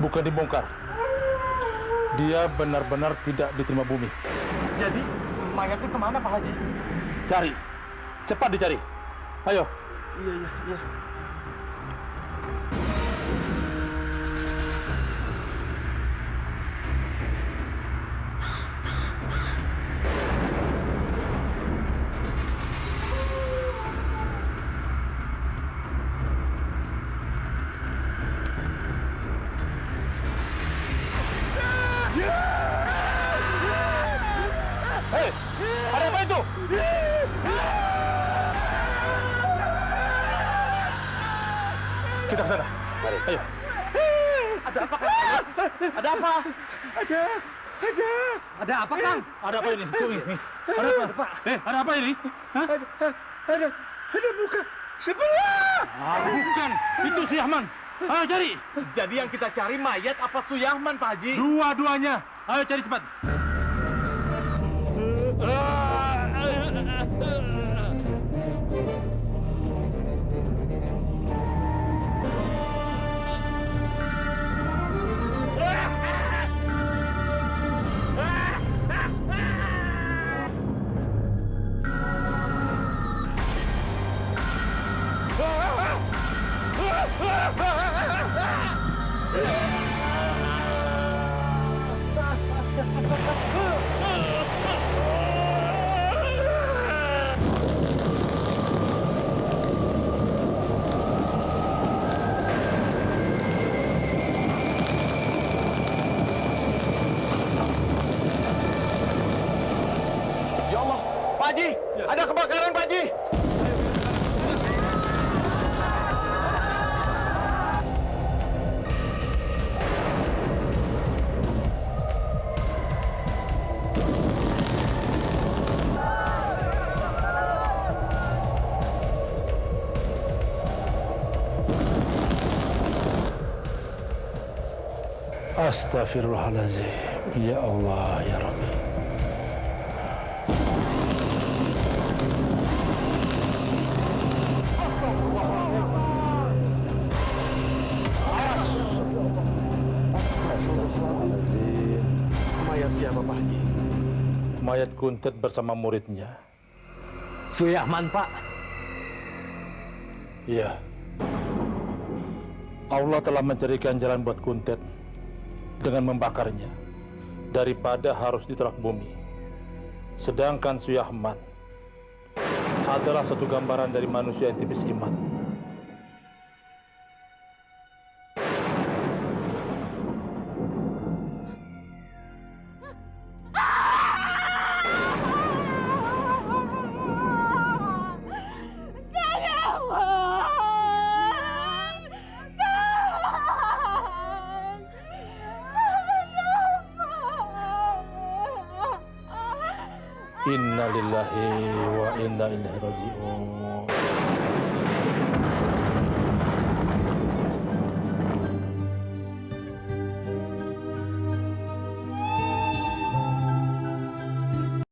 Bukan dibongkar. Dia benar-benar tidak diterima bumi. Jadi mayatnya kemana Pak Haji? Cari, cepat dicari. Ayo. Iya. Hei, ada apa itu? Kita ke sana. Mari. Ayo. Ada apa Kang? Ada apa? Ada apa, Kang? Ada apa ini? Tuh ini. Ada apa, Pak? Ada apa ini? Hah? Ada muka sebelah. Bukan. Itu si Ahman. Ayo cari. Jadi yang kita cari mayat apa Suyahman Pak Haji? Dua-duanya. Ayo cari cepat. Ya Allah, Pak Haji, ada kebakaran Pak Haji. Astaghfirullahaladzim. Ya Allah, ya Rabbi. Mayat siapa Pak Haji? Mayat Kuntet bersama muridnya. Suyahman Pak. Iya. Allah telah mencarikan jalan buat Kuntet dengan membakarnya daripada harus diterak bumi. Sedangkan Suyahman adalah satu gambaran dari manusia yang tipis iman. Inna lillahi wa inna ilaihi raji'un.